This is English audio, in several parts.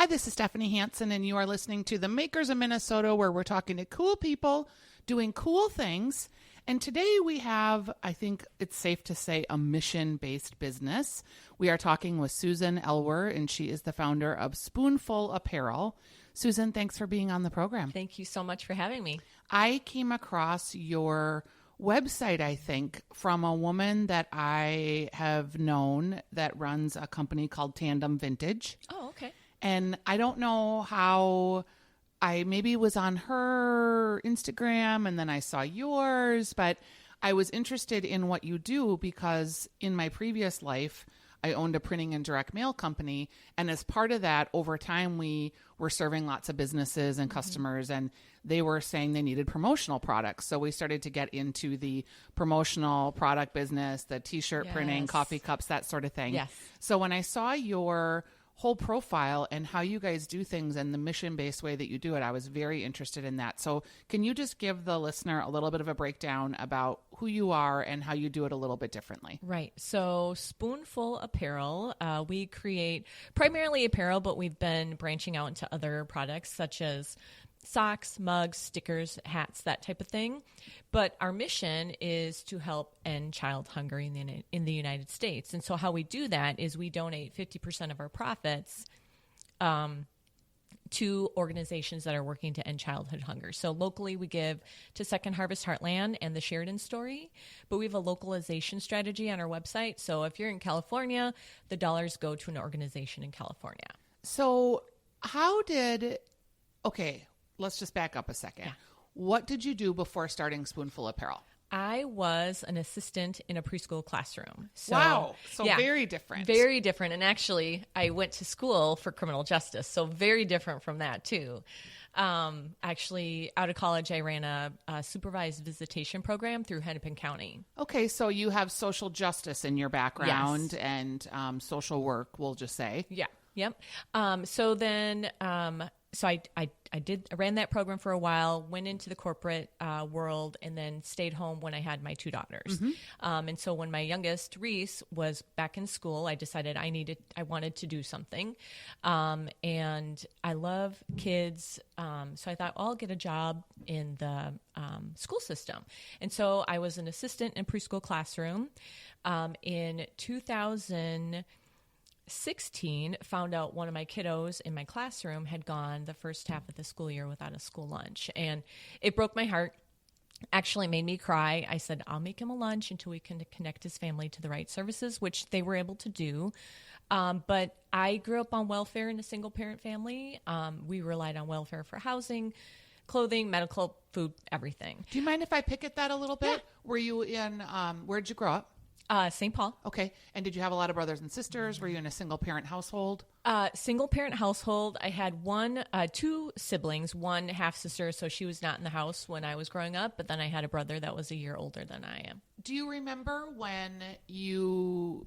this is Stephanie Hansen, and you are listening to The Makers of Minnesota, where we're talking to cool people doing cool things. And today we have, I think it's safe to say, a mission-based business. We are talking with Susan Elwer, and she is the founder of Spoonful Apparel. Susan, thanks for being on the program. Thank you so much for having me. I came across your website, I think, from a woman that I have known that runs a company called Tandem Vintage. Oh, okay. And I don't know how I maybe was on her Instagram and then I saw yours, but I was interested in what you do because in my previous life, I owned a printing and direct mail company. And as part of that, over time, we were serving lots of businesses and customers, and they were saying they needed promotional products. So we started to get into the promotional product business, the t-shirt printing, coffee cups, that sort of thing. Yes. So when I saw your whole profile and how you guys do things and the mission-based way that you do it, I was very interested in that. So can you just give the listener a little bit of a breakdown about who you are and how you do it a little bit differently? Right. So Spoonful Apparel, we create primarily apparel, but we've been branching out into other products such as socks, mugs, stickers, hats, that type of thing. But our mission is to help end child hunger in the United States. And so how we do that is we donate 50% of our profits to organizations that are working to end childhood hunger. So locally, we give to Second Harvest Heartland and the Sheridan Story, but we have a localization strategy on our website. So if you're in California, the dollars go to an organization in California. So okay, let's just back up a second. Yeah. What did you do before starting Spoonful Apparel? I was an assistant in a preschool classroum. So, wow. So very different. Very different. And actually, I went to school for criminal justice. So very different from that, too. Actually, out of college, I ran a supervised visitation program through Hennepin County. Okay. So you have social justice in your background and social work, we'll just say. Yeah. Yep. So then... So I ran that program for a while, went into the corporate world, and then stayed home when I had my two daughters. And so when my youngest, Reese, was back in school, I decided I wanted to do something. And I love kids. So I thought, I'll get a job in the school system. And so I was an assistant in preschool classroom. In 2016, found out one of my kiddos in my classroom had gone the first half of the school year without a school lunch. And it broke my heart. Actually made me cry. I said, I'll make him a lunch until we can connect his family to the right services, which they were able to do. But I grew up on welfare in a single parent family. We relied on welfare for housing, clothing, medical, food, everything. Do you mind if I pick at that a little bit? Yeah. Were you in, where'd you grow up? St. Paul. Okay. And did you have a lot of brothers and sisters? Were you in a single parent household? Single parent household. I had two siblings, one half sister. So she was not in the house when I was growing up, but then I had a brother that was a year older than I am. Do you remember when you,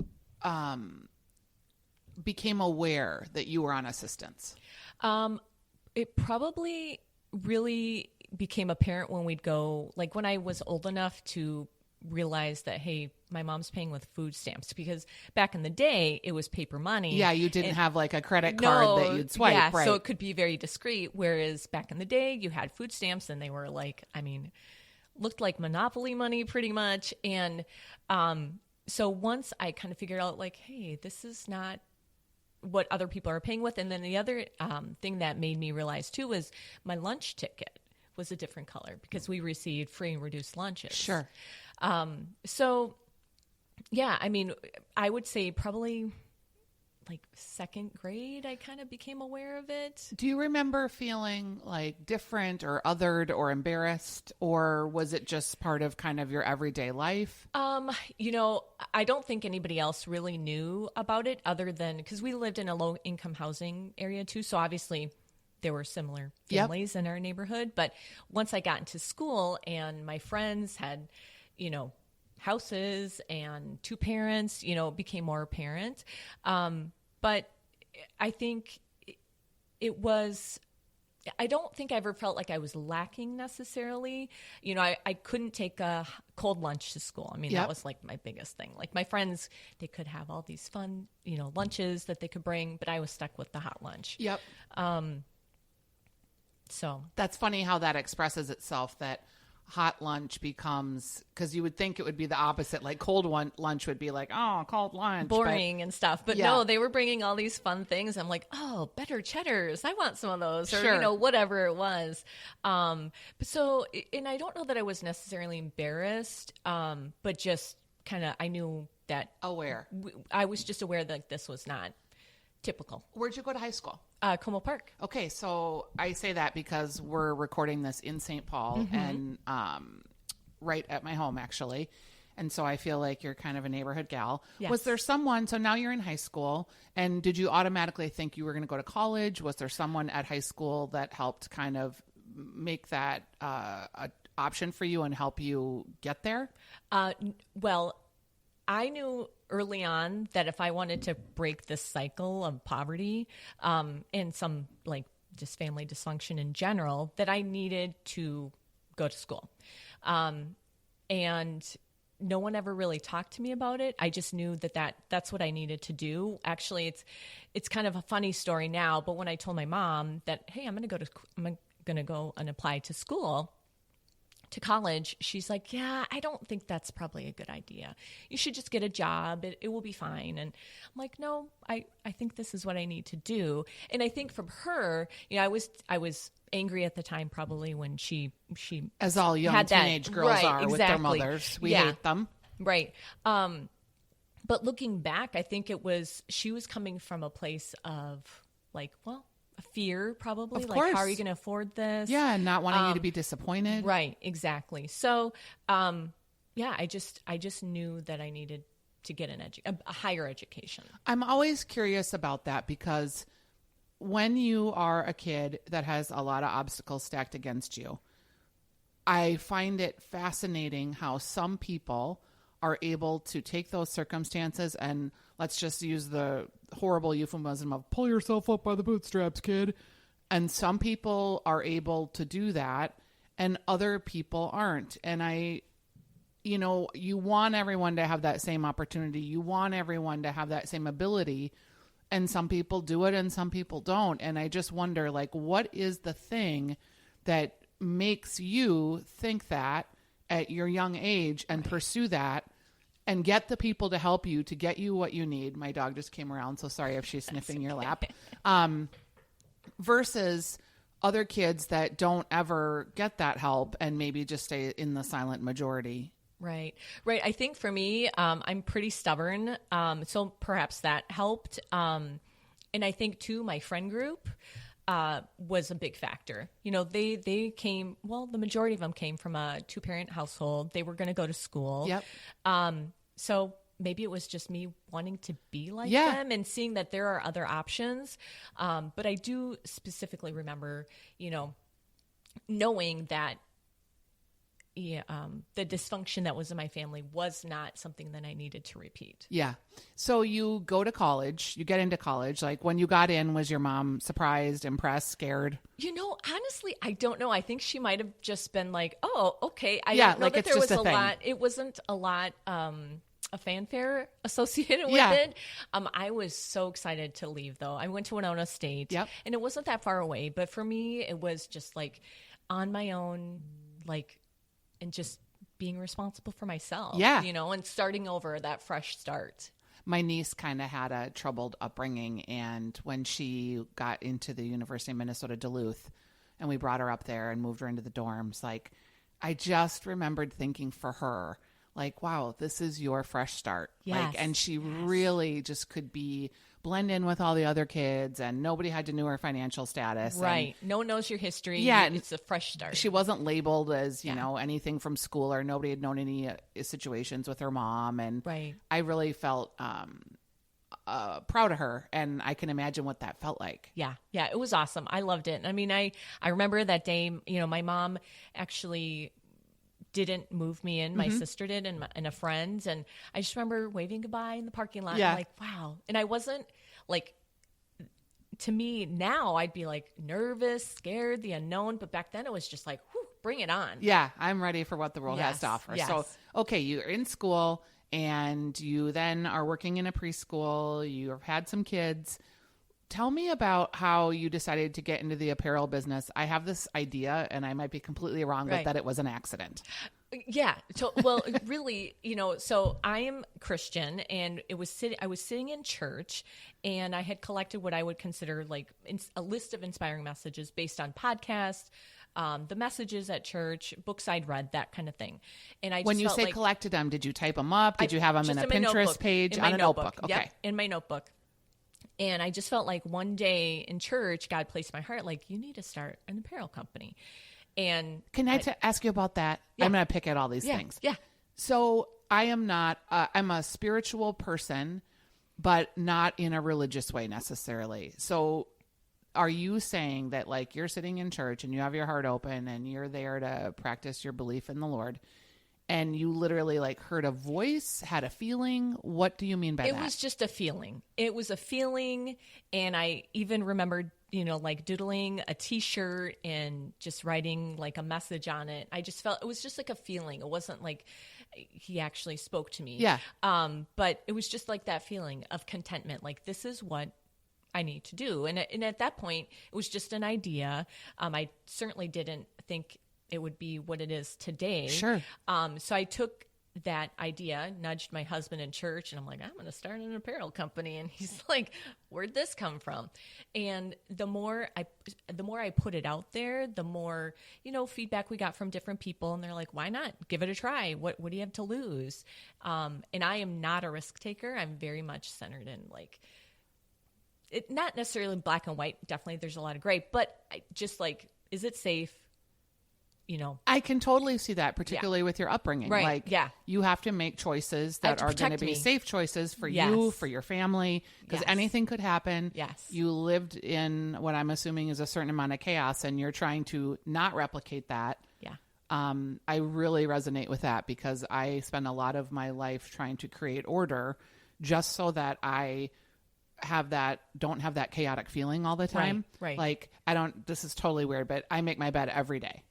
became aware that you were on assistance? It probably really became apparent when we'd go, like when I was old enough to realize that, hey, my mom's paying with food stamps, because back in the day it was paper money. Yeah, you didn't have like a credit card that you'd swipe. Yeah, right. So it could be very discreet. Whereas back in the day you had food stamps and they were like, looked like Monopoly money pretty much. And so once I kind of figured out like, hey, this is not what other people are paying with. And then the other thing that made me realize too was my lunch ticket was a different color because we received free and reduced lunches. Sure. So, yeah, I would say probably like second grade, I kind of became aware of it. Do you remember feeling like different or othered or embarrassed, or was it just part of kind of your everyday life? I don't think anybody else really knew about it other than because we lived in a low income housing area too. So obviously there were similar families in our neighborhood. But once I got into school and my friends had, houses and two parents, it became more apparent. But I think it was I don't think I ever felt like I was lacking necessarily. You know, I couldn't take a cold lunch to school. I mean, Yep. that was like my biggest thing. Like my friends, they could have all these fun, you know, lunches that they could bring, but I was stuck with the hot lunch. Yep. So That's funny how that expresses itself, that hot lunch becomes, because you would think it would be the opposite. Like lunch would be like, oh, cold lunch. boring and stuff. But Yeah. no, they were bringing all these fun things. I'm like, oh, better cheddars. I want some of those, or, Sure. you know, whatever it was. But so, and I don't know that I was necessarily embarrassed, but just kind of, I knew that Aware. I was just aware that this was not typical. Where'd you go to high school? Como Park. Okay, so I say that because we're recording this in St. Paul and right at my home, actually. And so I feel like you're kind of a neighborhood gal. Yes. Was there someone, so now you're in high school, and did you automatically think you were going to go to college? Was there someone at high school that helped kind of make that an option for you and help you get there? Well, I knew early on that if I wanted to break this cycle of poverty and some like just family dysfunction in general, that I needed to go to school. And no one ever really talked to me about it. I just knew that's what I needed to do. Actually, it's kind of a funny story now, but when I told my mom that, hey, I'm going to go and apply to college, she's like, yeah, I don't think that's probably a good idea. You should just get a job. It will be fine. And I'm like, no, I think this is what I need to do. And I think from her, you know, I was angry at the time, probably when she As all young had that- teenage girls right, are with their exactly. mothers. We Yeah. hate them. Right. But looking back, I think she was coming from a place of like, well, a fear probably. Of like, course. how are you going to afford this? Yeah, and not wanting you to be disappointed. Right, exactly. So, yeah, I just knew that I needed to get a higher education. I'm always curious about that because when you are a kid that has a lot of obstacles stacked against you, I find it fascinating how some people are able to take those circumstances and, let's just use the horrible euphemism of pull yourself up by the bootstraps, kid. And some people are able to do that and other people aren't. And you want everyone to have that same opportunity. You want everyone to have that same ability. And some people do it and some people don't. And I just wonder, like, what is the thing that makes you think that at your young age and pursue that and get the people to help you to get you what you need? My dog just came around, so sorry if she's sniffing your lap. Versus other kids that don't ever get that help and maybe just stay in the silent majority. Right. I think for me, I'm pretty stubborn, so perhaps that helped. And I think too, my friend group was a big factor. You know, they came. Well, the majority of them came from a 2-parent household. They were going to go to school. Yep. So maybe it was just me wanting to be like Yeah. them and seeing that there are other options. But I do specifically remember, you know, knowing that the dysfunction that was in my family was not something that I needed to repeat. Yeah. So you go to college, you get into college. Like, when you got in, was your mom surprised, impressed, scared? You know, honestly, I don't know. I think she might have just been like, oh, okay. I Yeah, don't know like that it's there just was a a thing. lot. It wasn't a lot a fanfare associated with Yeah. it. I was so excited to leave, though. I went to Winona State, Yep. and it wasn't that far away. But for me, it was just like on my own, like, and just being responsible for myself. Yeah. You know, and starting over, that fresh start. My niece kind of had a troubled upbringing, and when she got into the University of Minnesota Duluth and we brought her up there and moved her into the dorms, like, I just remembered thinking for her, like, wow, this is your fresh start. Yes. Like, and she really just could blend in with all the other kids, and nobody had to know her financial status. Right. No one knows your history. Yeah. It's a fresh start. She wasn't labeled as, you know, anything from school, or nobody had known any situations with her mom. And Right. I really felt proud of her, and I can imagine what that felt like. Yeah, it was awesome. I loved it. I mean, I remember that day, you know, my mom actually didn't move me in. My sister did, and a friend. And I just remember waving goodbye in the parking lot. Yeah. I'm like, wow. And I wasn't like, to me now, I'd be like nervous, scared, the unknown. But back then it was just like, whew, bring it on. Yeah, I'm ready for what the world has to offer. Yes. So, okay, you're in school and you then are working in a preschool. You've had some kids. Tell me about how you decided to get into the apparel business. I have this idea, and I might be completely wrong, but that it was an accident. Yeah. So, well, really, so I am Christian, and I was sitting in church, and I had collected what I would consider like a list of inspiring messages based on podcasts, the messages at church, books I'd read, that kind of thing. And I just when you felt say like, collected them, did you type them up? Did you have them in a Pinterest page on a notebook? Okay. Yep, in my notebook. And I just felt like one day in church, God placed my heart, like, you need to start an apparel company. And can I ask you about that? Yeah. I'm going to pick at all these things. Yeah. So I am not, I'm a spiritual person, but not in a religious way necessarily. So are you saying that like you're sitting in church and you have your heart open and you're there to practice your belief in the Lord, and you literally like heard a voice, had a feeling? What do you mean by that? It was just a feeling. It was a feeling. And I even remembered, like doodling a t-shirt and just writing like a message on it. I just felt it was just like a feeling. It wasn't like he actually spoke to me. Yeah. But it was just like that feeling of contentment. Like, this is what I need to do. And at that point, it was just an idea. I certainly didn't think it would be what it is today. Sure. So I took that idea, nudged my husband in church, and I'm like, I'm going to start an apparel company. And he's like, where'd this come from? And the more I put it out there, the more, feedback we got from different people. And they're like, why not? Give it a try. What do you have to lose? And I am not a risk taker. I'm very much centered in like, it, not necessarily black and white. Definitely there's a lot of gray, but just like, is it safe? I can totally see that, particularly with your upbringing. Right. Like, you have to make choices that are going to be safe choices for you, for your family, because anything could happen. Yes. You lived in what I'm assuming is a certain amount of chaos, and you're trying to not replicate that. Yeah. I really resonate with that because I spend a lot of my life trying to create order just so that I don't have that chaotic feeling all the time. Right. Like, this is totally weird, but I make my bed every day.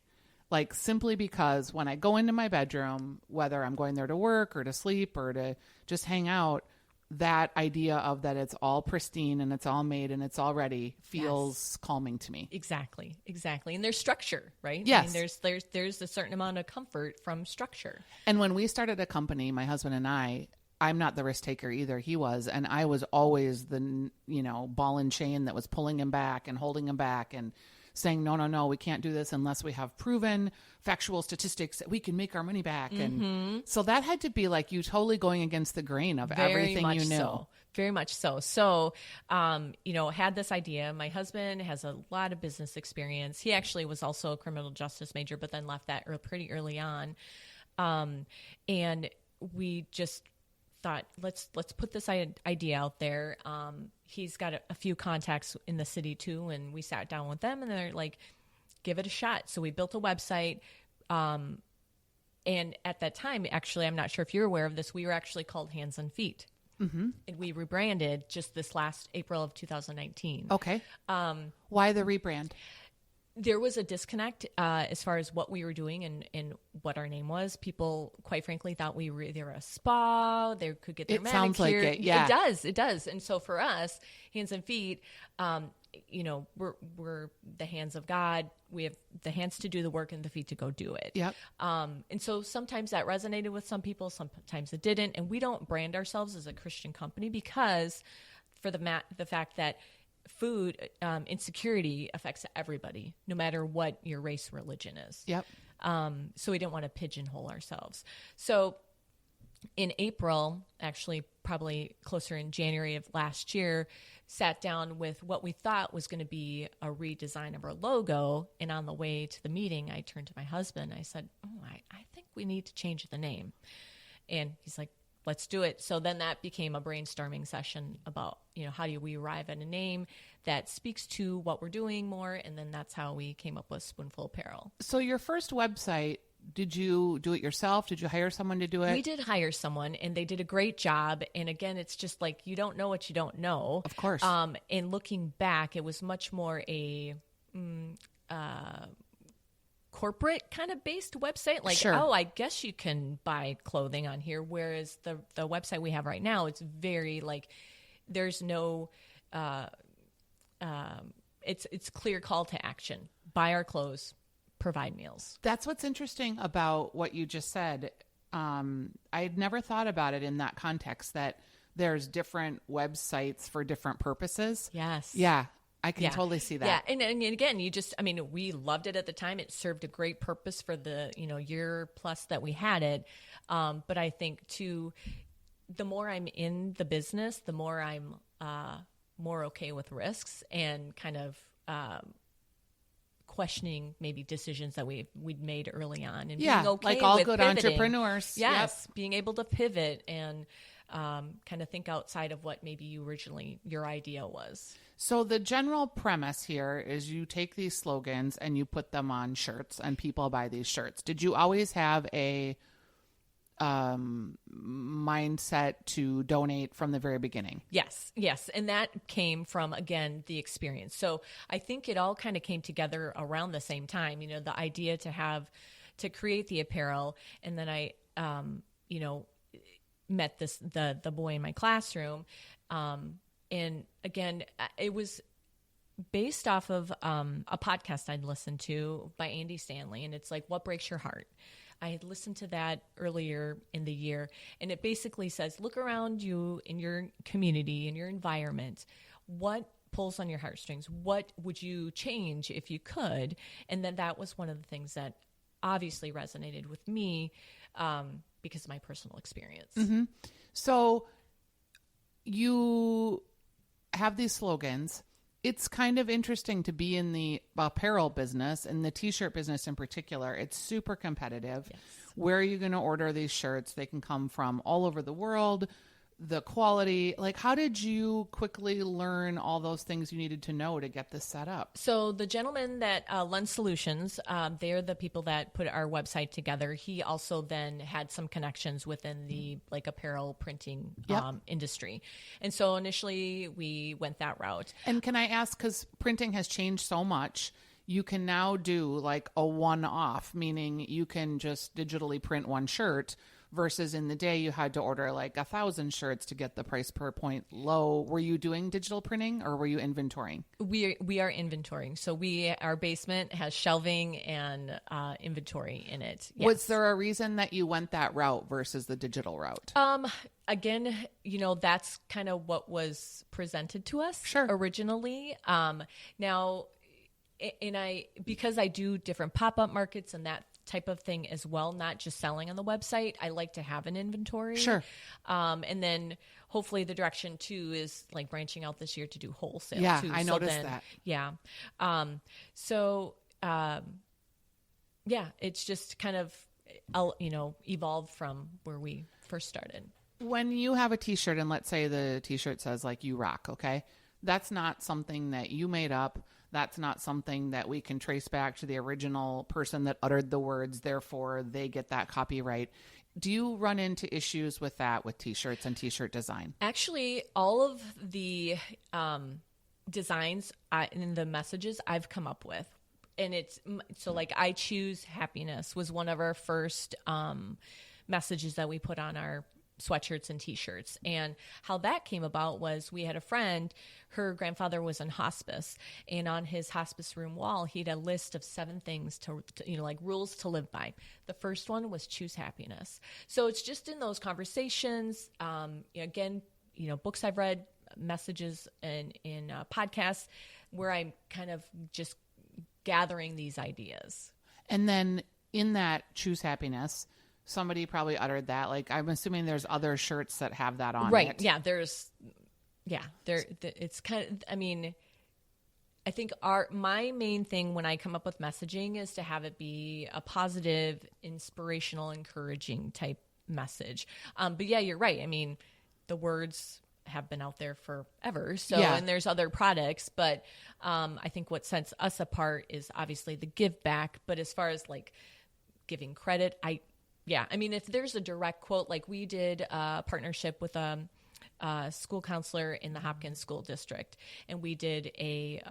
Like, simply because when I go into my bedroom, whether I'm going there to work or to sleep or to just hang out, that idea of that it's all pristine and it's all made and it's all ready feels calming to me. Exactly. And there's structure, right? Yes. I mean, there's a certain amount of comfort from structure. And when we started a company, my husband and I'm not the risk taker either. He was, and I was always the, ball and chain that was pulling him back and holding him back and saying, no, we can't do this unless we have proven factual statistics that we can make our money back. Mm-hmm. And so that had to be like you totally going against the grain of everything you knew. So. Very much so. So, had this idea. My husband has a lot of business experience. He actually was also a criminal justice major, but then left that pretty early on. And we just thought, let's put this idea out there. He's got a few contacts in the city too, and we sat down with them, and they're like, give it a shot. So we built a website. And at that time, actually, I'm not sure if you're aware of this, we were actually called Hands and Feet. Mm-hmm. And we rebranded just this last April of 2019. Okay. Why the rebrand? There was a disconnect as far as what we were doing and what our name was. People, quite frankly, thought they were a spa. They could get their manicure. Sounds like it, yeah. It does. And so for us, Hands and Feet, we're the hands of God. We have the hands to do the work and the feet to go do it. Yep. And so sometimes that resonated with some people, sometimes it didn't. And we don't brand ourselves as a Christian company because for the fact that food insecurity affects everybody, no matter what your race, religion is. Yep. So we didn't want to pigeonhole ourselves. So in April, actually probably closer in January of last year, sat down with what we thought was going to be a redesign of our logo. And on the way to the meeting, I turned to my husband. I said, I think we need to change the name. And he's like, let's do it. So then that became a brainstorming session about, how do we arrive at a name that speaks to what we're doing more? And then that's how we came up with Spoonful Apparel. So your first website did you do it yourself? Did you hire someone to do it? We did hire someone, and they did a great job. And again, it's just like, you don't know what you don't know. Of course. And looking back, it was much more a corporate kind of based website. Like, Sure. oh, I guess you can buy clothing on here. Whereas the website we have right now, it's very like, there's no, it's clear call to action. Buy our clothes, provide meals. That's what's interesting about what you just said. I'd never thought about it in that context, that there's different websites for different purposes. Yes. Yeah, I can totally see that. Yeah. And again, we loved it at the time. It served a great purpose for the, year plus that we had it. But I think too, the more I'm in the business, the more I'm more okay with risks and kind of questioning maybe decisions that we'd made early on, and being okay like all with good pivoting. entrepreneurs. Yes, being able to pivot and kind of think outside of what maybe your idea was. So the general premise here is you take these slogans and you put them on shirts, and people buy these shirts. Did you always have a mindset to donate from the very beginning? Yes. And that came from, again, the experience. So I think it all kind of came together around the same time, the idea to create the apparel. And then I, met the boy in my classroom. And again, it was based off of a podcast I'd listened to by Andy Stanley. And it's like, what breaks your heart? I had listened to that earlier in the year, and it basically says, look around you in your community, in your environment. What pulls on your heartstrings? What would you change if you could? And then that was one of the things that obviously resonated with me because of my personal experience. Mm-hmm. So you have these slogans. It's kind of interesting to be in the apparel business and the t-shirt business in particular. It's super competitive. Yes. Where are you going to order these shirts? They can come from all over the world. The quality, like, how did you quickly learn all those things you needed to know to get this set up? So the gentleman that Lens Solutions, they're the people that put our website together. He also then had some connections within the apparel printing industry. And so initially we went that route. And can I ask, because printing has changed so much, you can now do like a one-off, meaning you can just digitally print one shirt, versus in the day you had to order like 1,000 shirts to get the price per point low. Were you doing digital printing or were you inventorying? We are inventorying. So our basement has shelving and inventory in it. Yes. Was there a reason that you went that route versus the digital route? Again, that's kind of what was presented to us originally. Now, because I do different pop-up markets and that type of thing as well, not just selling on the website, I like to have an inventory. Sure. And then hopefully the direction too is like branching out this year to do wholesale. Yeah, too. I noticed that. Yeah. It's just kind of, evolved from where we first started. When you have a t-shirt and let's say the t-shirt says like "You rock," okay? That's not something that you made up. That's not something that we can trace back to the original person that uttered the words, therefore they get that copyright. Do you run into issues with that with t-shirts and t-shirt design? Actually, all of the designs and the messages I've come up with. And I choose happiness was one of our first messages that we put on our sweatshirts and t-shirts. And how that came about was we had a friend, her grandfather was in hospice, and on his hospice room wall, he had a list of 7 things to like rules to live by. The first one was choose happiness. So it's just in those conversations, again, books I've read, messages in podcasts where I'm kind of just gathering these ideas. And then in that choose happiness, somebody probably uttered that. Like, I'm assuming there's other shirts that have that on right. it. Yeah. It's kind of, I think my main thing when I come up with messaging is to have it be a positive, inspirational, encouraging type message. But yeah, you're right. The words have been out there forever. So, and there's other products, but I think what sets us apart is obviously the give back. But as far as like giving credit. I mean, if there's a direct quote, like we did a partnership with a school counselor in the Hopkins School District, and we did a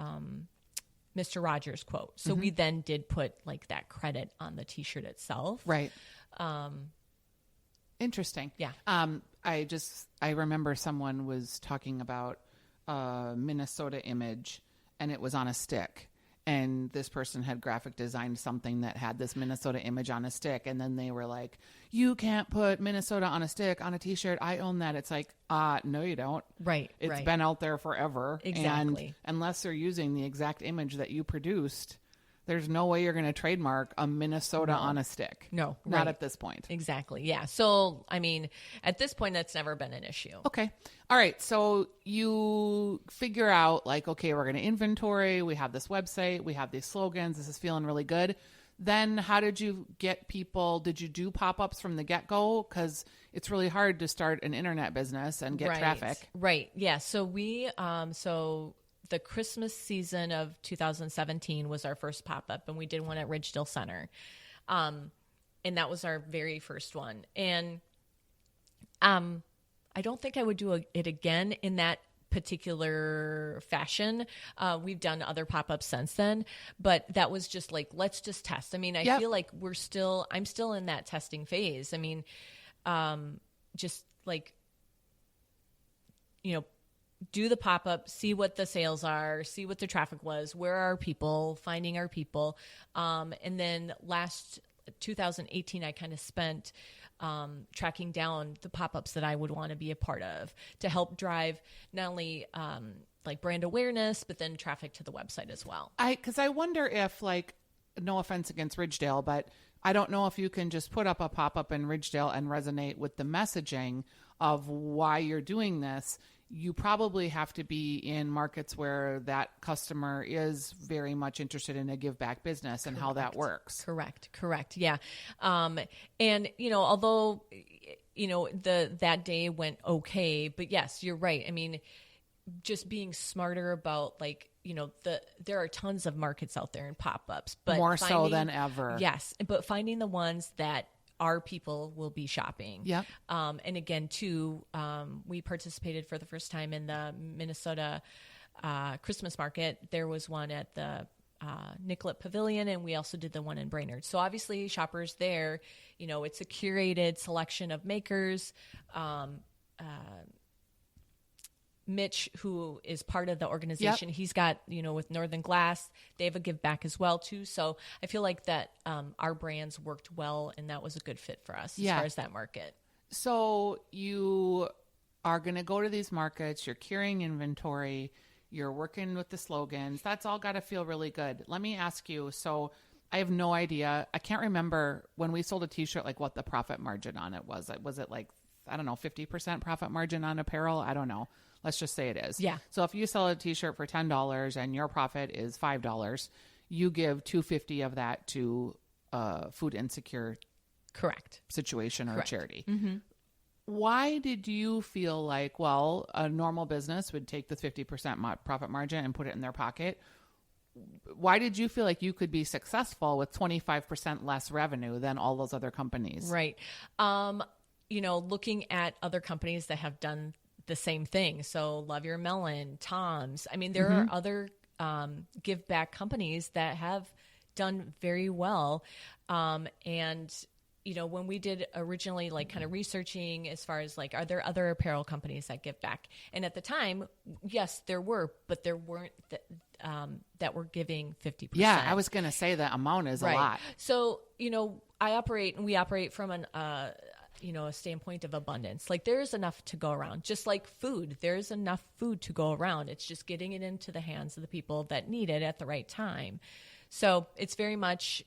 Mr. Rogers quote. So we then did put like that credit on the T-shirt itself. Right. Interesting. Yeah. I remember someone was talking about a Minnesota image, and it was on a stick. And this person had graphic designed something that had this Minnesota image on a stick. And then they were like, you can't put Minnesota on a stick on a T-shirt. I own that. It's like, no, you don't. Right. It's been out there forever. Exactly. And unless they're using the exact image that you produced, there's no way you're going to trademark a Minnesota on a stick. No. Not at this point. Exactly. Yeah. So, I mean, at this point, that's never been an issue. Okay. All right. So you figure out like, okay, we're going to inventory. We have this website. We have these slogans. This is feeling really good. Then how did you get people? Did you do pop-ups from the get-go? Because it's really hard to start an internet business and get traffic. Right. Yeah. So the Christmas season of 2017 was our first pop-up, and we did one at Ridgedale Center. And that was our very first one. And I don't think I would do it again in that particular fashion. We've done other pop-ups since then, but that was just like, let's just test. I mean, I feel like I'm still in that testing phase. I mean, just like, do the pop-up, see what the sales are, see what the traffic was, where are our people, finding our people. And then last 2018, I kind of spent tracking down the pop-ups that I would want to be a part of to help drive not only like brand awareness, but then traffic to the website as well. Because I wonder if, like, no offense against Ridgedale, but I don't know if you can just put up a pop-up in Ridgedale and resonate with the messaging of why you're doing this. You probably have to be in markets where that customer is very much interested in a give back business and how that works. Correct. Yeah. And, although, that day went okay, but yes, you're right. I mean, just being smarter about like, there are tons of markets out there in pop-ups, but more so than ever. Yes. But finding the ones that our people will be shopping. Yep. And again, too, we participated for the first time in the Minnesota Christmas market. There was one at the Nicollet Pavilion, and we also did the one in Brainerd. So obviously shoppers there, it's a curated selection of makers. Mitch, who is part of the organization, he's got, with Northern Glass, they have a give back as well too. So I feel like that our brands worked well, and that was a good fit for us as far as that market. So you are going to go to these markets, you're carrying inventory, you're working with the slogans. That's all got to feel really good. Let me ask you, so I have no idea. I can't remember when we sold a T-shirt, like what the profit margin on it was. Was it like, I don't know, 50% profit margin on apparel? I don't know. Let's just say it is. Yeah. So if you sell a T-shirt for $10 and your profit is $5, you give $2.50 of that to a food insecure situation or a charity. Mm-hmm. Why did you feel like, well, a normal business would take the 50% profit margin and put it in their pocket? Why did you feel like you could be successful with 25% less revenue than all those other companies? Right. Looking at other companies that have done the same thing. So Love Your Melon, Tom's. I mean, there are other give back companies that have done very well. And, when we did originally like kind of researching as far as like, are there other apparel companies that give back? And at the time, yes, there were, but there weren't that were giving 50%. Yeah, I was going to say that amount is a lot. So, we operate from a standpoint of abundance. Like there's enough to go around, just like food. There's enough food to go around. It's just getting it into the hands of the people that need it at the right time. So it's very much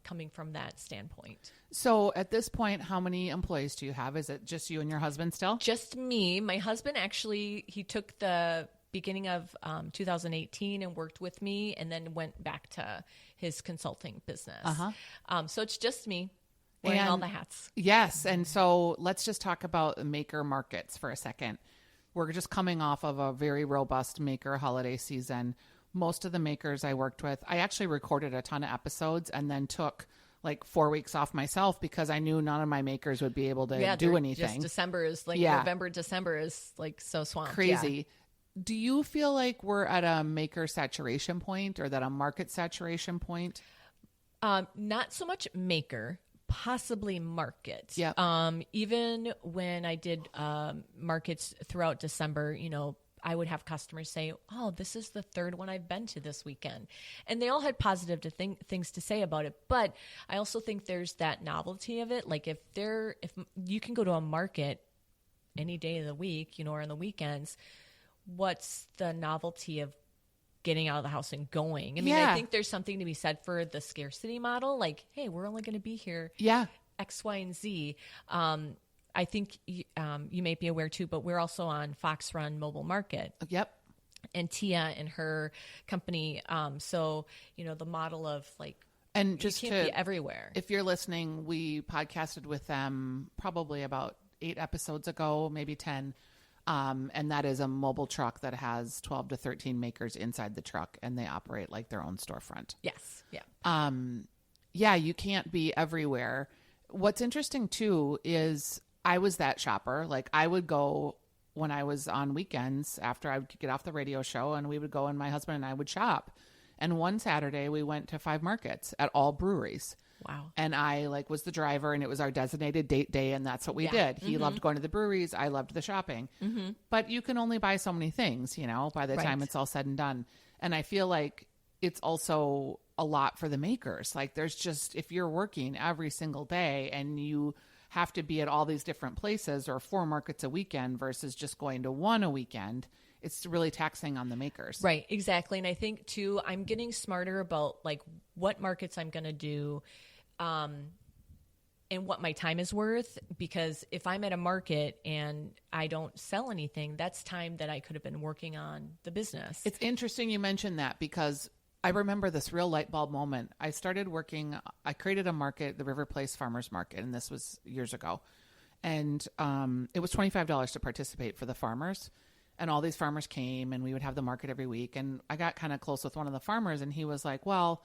coming from that standpoint. So at this point, how many employees do you have? Is it just you and your husband still? Just me. My husband actually, he took the beginning of 2018 and worked with me and then went back to his consulting business. So it's just me. Wearing all the hats. Yes. And so let's just talk about maker markets for a second. We're just coming off of a very robust maker holiday season. Most of the makers I worked with, I actually recorded a ton of episodes and then took like 4 weeks off myself because I knew none of my makers would be able to do anything. Just December is like November, December is like so swamped. Crazy. Yeah. Do you feel like we're at a maker saturation point or that a market saturation point? Not so much maker, possibly market. Yeah. Even when I did markets throughout December, you know, I would have customers say, "Oh, this is the third one I've been to this weekend," and they all had positive things to say about it. But I also think there's that novelty of it. Like if you can go to a market any day of the week, you know, or on the weekends, what's the novelty of getting out of the house and going? I mean, I think there's something to be said for the scarcity model. Like, hey, we're only going to be here X, Y, and Z. I think you may be aware too, but we're also on Fox Run Mobile Market. Yep. And Tia and her company. So, you know, the model of like, and just you can't be everywhere. If you're listening, we podcasted with them probably about 8 episodes ago, maybe 10. And that is a mobile truck that has 12 to 13 makers inside the truck, and they operate like their own storefront. Yes. Yeah. Yeah, you can't be everywhere. What's interesting too is I was that shopper. Like I would go when I was on weekends after I would get off the radio show, and we would go and my husband and I would shop. And one Saturday we went to 5 markets at all breweries. Wow. And I like was the driver, and it was our designated date day, and that's what we did. He loved going to the breweries. I loved the shopping. But you can only buy so many things, you know, by the time it's all said and done. And I feel like it's also a lot for the makers. Like there's just, if you're working every single day and you have to be at all these different places or 4 markets a weekend versus just going to 1 a weekend, it's really taxing on the makers. Right, exactly. And I think too, I'm getting smarter about like what markets I'm going to do and what my time is worth, because if I'm at a market and I don't sell anything, that's time that I could have been working on the business. It's interesting you mentioned that, because I remember this real light bulb moment. I created a market, the River Place Farmers Market, and this was years ago. And it was $25 to participate for the farmers. And all these farmers came, and we would have the market every week. And I got kind of close with one of the farmers, and he was like, well,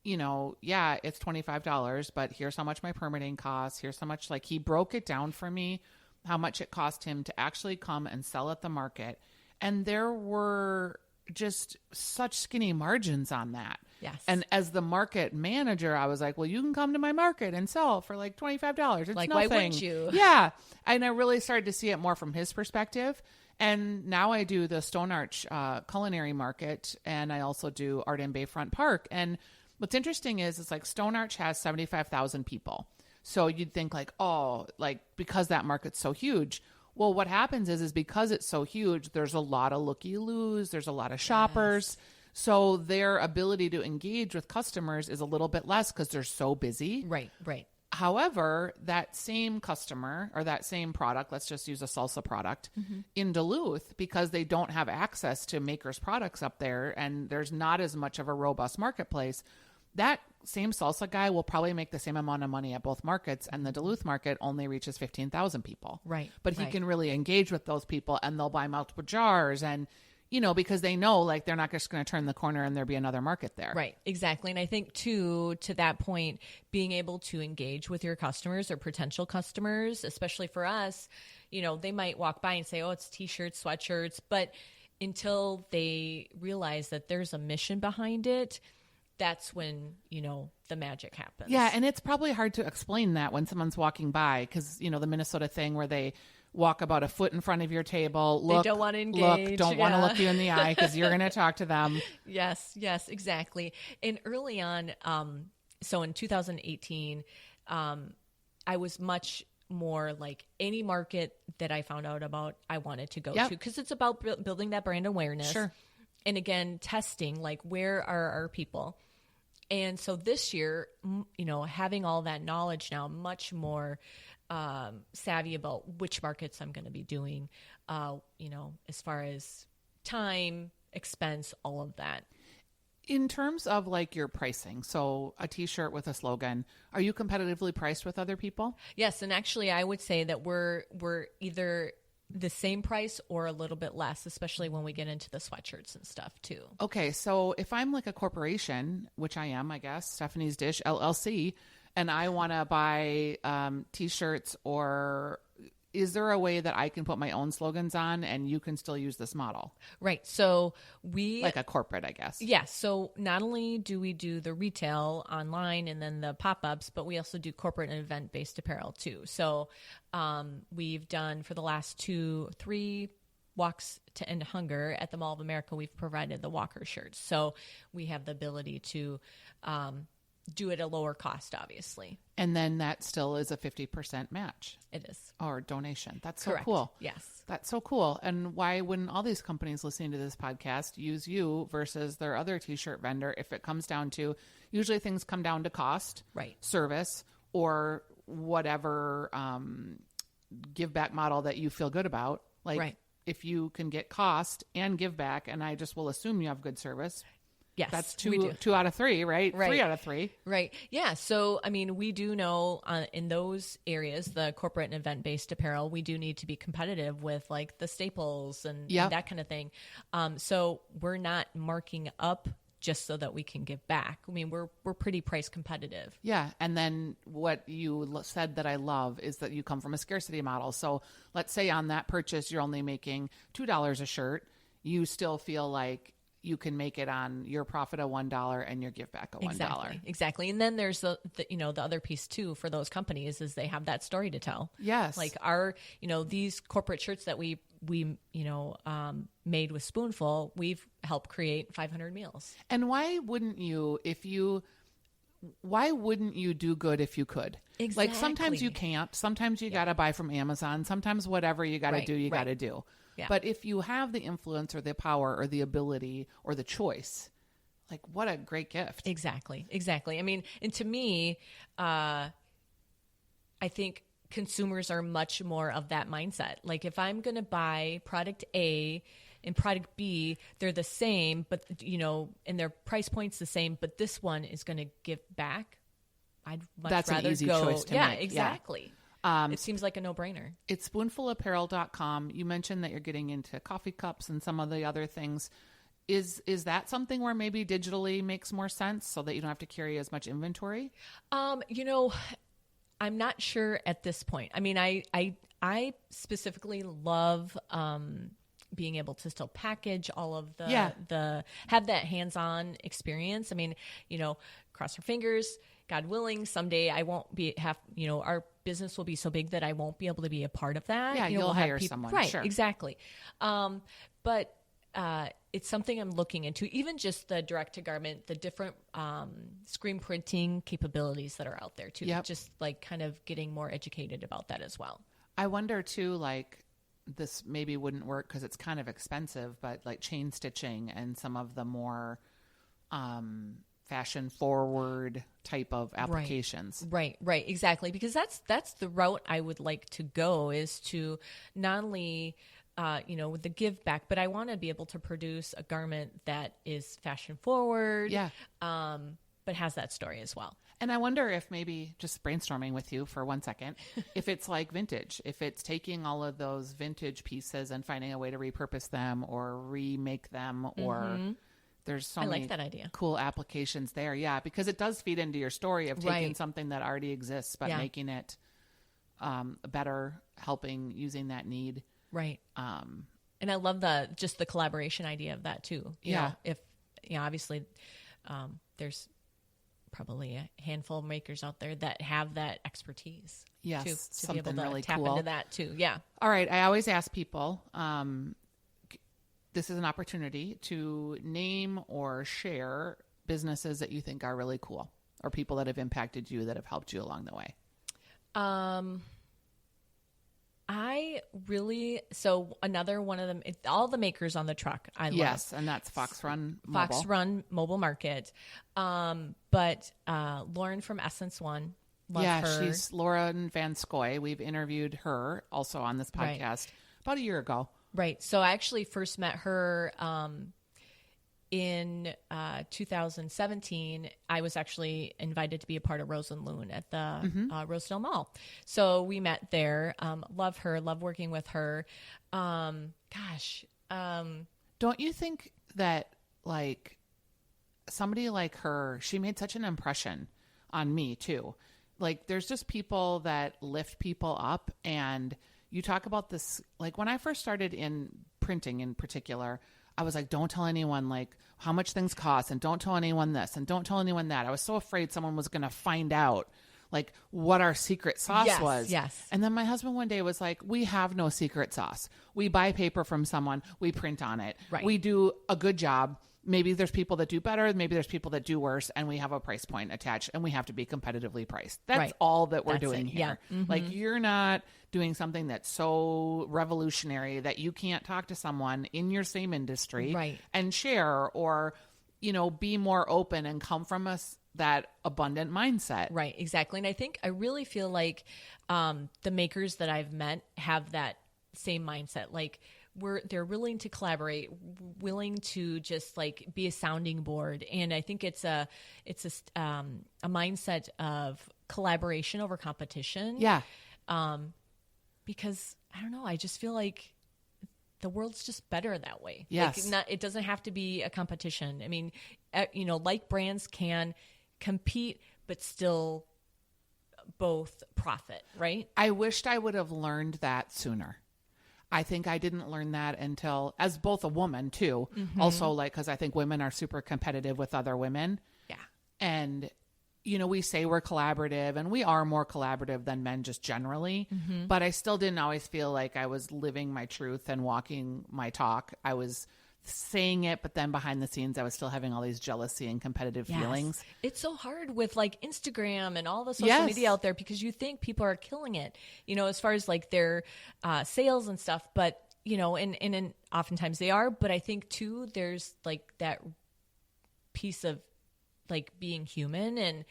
you know, yeah, it's $25, but here's how much my permitting costs. Here's how much, like, he broke it down for me, how much it cost him to actually come and sell at the market. And there were just such skinny margins on that. Yes. And as the market manager, I was like, well, you can come to my market and sell for like $25. It's like, nothing. why wouldn't you? Yeah. And I really started to see it more from his perspective. And now I do the Stone Arch culinary market, and I also do Art in Bayfront Park. And what's interesting is it's like Stone Arch has 75,000 people. So you'd think like, oh, like because that market's so huge. Well, what happens is because it's so huge, there's a lot of looky-loos, there's a lot of shoppers. Yes. So their ability to engage with customers is a little bit less because they're so busy. Right, right. However, that same customer or that same product, let's just use a salsa product in Duluth, because they don't have access to makers' products up there and there's not as much of a robust marketplace, that same salsa guy will probably make the same amount of money at both markets, and the Duluth market only reaches 15,000 people. Right. But he can really engage with those people, and they'll buy multiple jars, and you know, because they know like they're not just going to turn the corner and there'll be another market there. Right. Exactly. And I think too, to that point, being able to engage with your customers or potential customers, especially for us, you know, they might walk by and say, oh, it's t-shirts, sweatshirts, but until they realize that there's a mission behind it, that's when, you know, the magic happens. Yeah. And it's probably hard to explain that when someone's walking by, because, you know, the Minnesota thing where they walk about a foot in front of your table, look, they don't want to engage. Don't want to look you in the eye because you're going to talk to them. Yes, exactly. And early on, so in 2018, I was much more like any market that I found out about, I wanted to go to, because it's about building that brand awareness. Sure. And again, testing, like, where are our people? And so this year, you know, having all that knowledge now, much more savvy about which markets I'm going to be doing, you know, as far as time, expense, all of that. In terms of like your pricing, so a t-shirt with a slogan, are you competitively priced with other people? Yes. And actually I would say that we're either the same price or a little bit less, especially when we get into the sweatshirts and stuff too. Okay. So if I'm like a corporation, which I am, I guess, Stephanie's Dish LLC, and I want to buy T-shirts, or is there a way that I can put my own slogans on and you can still use this model? Right. So we like a corporate, I guess. Yes. Yeah, so not only do we do the retail online and then the pop-ups, but we also do corporate and event-based apparel too. So we've done for the last 3 walks to end hunger at the Mall of America, we've provided the walker shirts. So we have the ability to do it at a lower cost, obviously. And then that still is a 50% match. It is. Or donation. That's so Correct. cool. Yes. That's so cool. And why wouldn't all these companies listening to this podcast use you versus their other T-shirt vendor if it comes down to, usually things come down to cost, right, service, or whatever give back model that you feel good about. Like right. If you can get cost and give back, and I just will assume you have good service. Yes, that's two out of 3, right? Right? 3 out of 3. Right. Yeah. So, I mean, we do know in those areas, the corporate and event-based apparel, we do need to be competitive with like the Staples and that kind of thing. So we're not marking up just so that we can give back. I mean, we're pretty price competitive. Yeah. And then what you said that I love is that you come from a scarcity model. So let's say on that purchase, you're only making $2 a shirt. You still feel like you can make it on your profit of $1 and your give back of $1. Exactly. And then there's the other piece too for those companies is they have that story to tell. Yes. Like our, these corporate shirts that we made with Spoonful, we've helped create 500 meals. And why wouldn't you do good if you could? Exactly. Like sometimes you can't, sometimes you got to buy from Amazon, sometimes whatever you got to do, you got to do. Yeah. But if you have the influence or the power or the ability or the choice, like what a great gift. Exactly. I mean, and to me, I think consumers are much more of that mindset. Like if I'm going to buy product A and product B, they're the same, but and their price point's the same, but this one is going to give back. I'd much That's rather an easy go. choice to yeah, make. exactly. Yeah. It seems like a no-brainer. It's spoonfulapparel.com. You mentioned that you're getting into coffee cups and some of the other things. Is that something where maybe digitally makes more sense so that you don't have to carry as much inventory? I'm not sure at this point. I mean, I specifically love being able to still package all of the have that hands-on experience. I mean, cross our fingers, God willing, someday I won't our business will be so big that I won't be able to be a part of that. Yeah, you'll hire someone. Right, sure. Exactly. But it's something I'm looking into, even just the direct-to-garment, the different screen printing capabilities that are out there too. Yep. Just like kind of getting more educated about that as well. I wonder too, like this maybe wouldn't work because it's kind of expensive, but like chain stitching and some of the more fashion forward type of applications. Right, exactly. Because that's the route I would like to go, is to not only with the give back, but I want to be able to produce a garment that is fashion forward, but has that story as well. And I wonder if maybe, just brainstorming with you for 1 second, if it's like vintage, if it's taking all of those vintage pieces and finding a way to repurpose them or remake them, or there's so many like that idea. Cool applications there. Yeah, because it does feed into your story of taking something that already exists, but making it better, helping, using that need. Right. And I love the collaboration idea of that too. You know, if obviously there's probably a handful of makers out there that have that expertise. Yes, to be able to really tap cool into that too. Yeah. All right. I always ask people, this is an opportunity to name or share businesses that you think are really cool, or people that have impacted you, that have helped you along the way. Another one of them, all the makers on the truck, I love. Yes, and that's Fox Run Mobile. Fox Run Mobile Market. But Lauren from Essence One, love her. She's Lauren Van Scoy. We've interviewed her also on this podcast about a year ago. Right. So I actually first met her in 2017. I was actually invited to be a part of Rose and Loon at the Rosedale Mall. So we met there. Love her. Love working with her. Don't you think that like somebody like her, she made such an impression on me too. like, there's just people that lift people up. And you talk about this, like when I first started in printing in particular, I was like, don't tell anyone like how much things cost, and don't tell anyone this, and don't tell anyone that. I was so afraid someone was going to find out like what our secret sauce was. Yes. And then my husband one day was like, we have no secret sauce. We buy paper from someone, we print on it. Right. We do a good job. Maybe there's people that do better. Maybe there's people that do worse, and we have a price point attached, and we have to be competitively priced. That's Right. all that we're That's doing it. here. Yeah. Mm-hmm. Like, you're not doing something that's so revolutionary that you can't talk to someone in your same industry Right. and share, or, you know, be more open and come from that abundant mindset. Right, exactly. And I really feel like the makers that I've met have that same mindset. Like, they're willing to collaborate, willing to just like be a sounding board. And I think it's a mindset of collaboration over competition. Yeah. Because I don't know, I just feel like the world's just better that way. Yes. Like, it doesn't have to be a competition. I mean, you know, like brands can compete, but still both profit, right? I wished I would have learned that sooner. I think I didn't learn that until, as both a woman too, also like, because I think women are super competitive with other women. Yeah. And, you know, we say we're collaborative, and we are more collaborative than men just generally, but I still didn't always feel like I was living my truth and walking my talk. I was saying it, but then behind the scenes, I was still having all these jealousy and competitive feelings. It's so hard with like Instagram and all the social media out there, because you think people are killing it, you know, as far as like their sales and stuff. But, you know, and oftentimes they are. But I think too, there's like that piece of like being human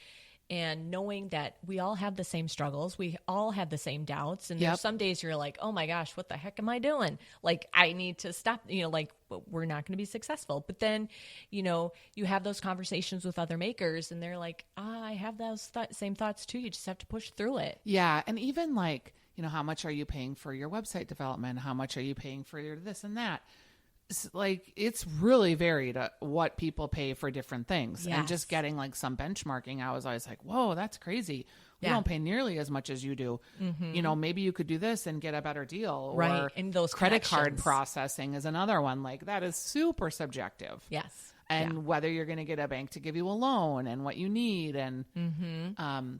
and knowing that we all have the same struggles. We all have the same doubts. And there's some days you're like, oh my gosh, what the heck am I doing? Like, I need to stop, you know, like, we're not going to be successful. But then, you know, you have those conversations with other makers, and they're like, I have those same thoughts too. You just have to push through it. Yeah. And even like, you know, how much are you paying for your website development? How much are you paying for your this and that? Like, it's really varied what people pay for different things. And just getting like some benchmarking, I was always like, whoa, that's crazy. We don't pay nearly as much as you do. You know, maybe you could do this and get a better deal. Right. Or and those credit card connections. Processing is another one. Like, that is super subjective. Yes. And whether you're going to get a bank to give you a loan and what you need. And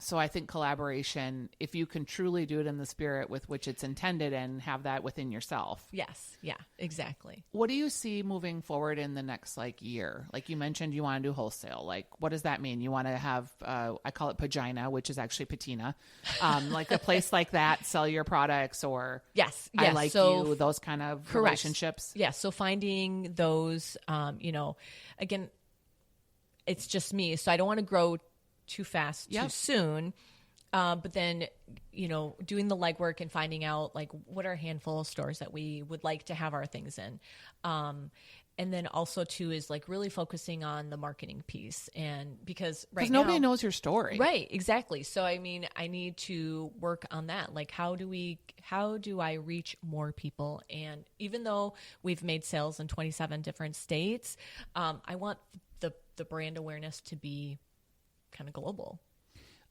so I think collaboration, if you can truly do it in the spirit with which it's intended and have that within yourself. Yes. Yeah, exactly. What do you see moving forward in the next like year? Like, you mentioned you want to do wholesale. Like, what does that mean? You want to have, I call it Pagina, which is actually patina. Like a place like that, sell your products, or Yes. I like you, those kind of relationships. Yeah. So finding those, you know, again, it's just me, so I don't want to grow too fast too soon. But then, you know, doing the legwork and finding out like what are a handful of stores that we would like to have our things in. And then also too is like really focusing on the marketing piece, and because nobody knows your story. Right. Exactly. So, I mean, I need to work on that. Like, how do I reach more people? And even though we've made sales in 27 different states, I want the brand awareness to be kind of global.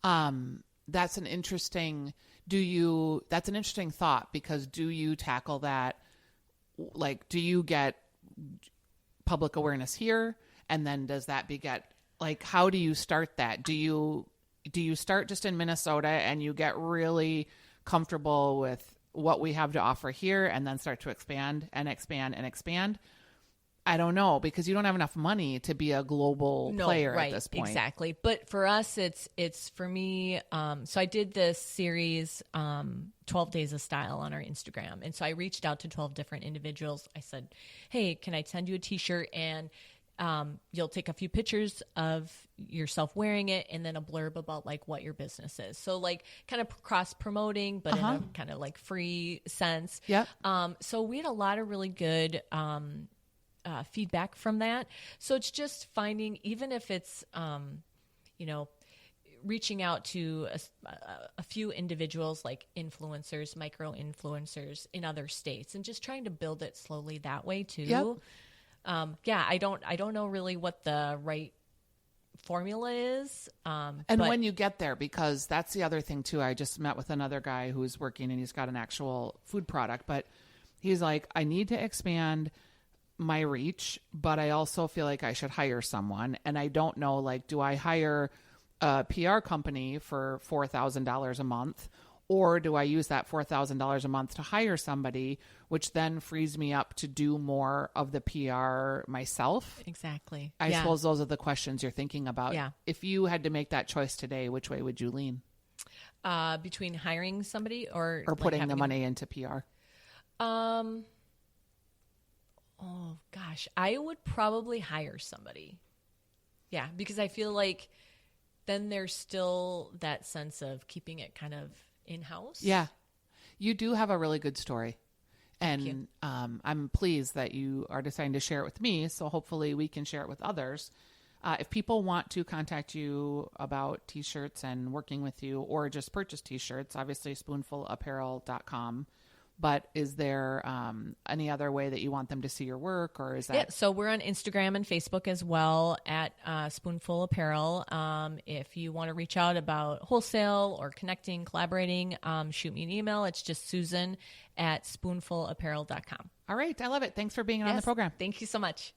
That's an interesting thought, because do you tackle that? Like, do you get public awareness here? And then does that beget, like, how do you start that? Do you start just in Minnesota and you get really comfortable with what we have to offer here and then start to expand and expand and expand? I don't know, because you don't have enough money to be a global player at this point. Exactly. But for us, it's for me. So I did this series, 12 Days of Style, on our Instagram. And so I reached out to 12 different individuals. I said, hey, can I send you a t-shirt? And you'll take a few pictures of yourself wearing it, and then a blurb about like what your business is. So like kind of cross promoting, but in a kind of like free sense. Yeah. So we had a lot of really good, feedback from that. So it's just finding, even if it's, you know, reaching out to a few individuals, like influencers, micro influencers in other states, and just trying to build it slowly that way too. Yep. I don't know really what the right formula is. And but when you get there, because that's the other thing too, I just met with another guy who's working and he's got an actual food product, but he's like, I need to expand my reach, but I also feel like I should hire someone. And I don't know, like, do I hire a PR company for $4,000 a month? Or do I use that $4,000 a month to hire somebody, which then frees me up to do more of the PR myself? Exactly. I suppose those are the questions you're thinking about. Yeah. If you had to make that choice today, which way would you lean? Between hiring somebody or putting the money into PR? Oh gosh, I would probably hire somebody. Yeah, because I feel like then there's still that sense of keeping it kind of in-house. Yeah. You do have a really good story. Thank you. And I'm pleased that you are deciding to share it with me. So hopefully we can share it with others. If people want to contact you about t-shirts and working with you or just purchase t-shirts, obviously spoonfulapparel.com. But is there any other way that you want them to see your work, or is that? Yeah, so we're on Instagram and Facebook as well at Spoonful Apparel. If you want to reach out about wholesale or connecting, collaborating, shoot me an email. It's just Susan at spoonfulapparel.com. All right. I love it. Thanks for being on the program. Thank you so much.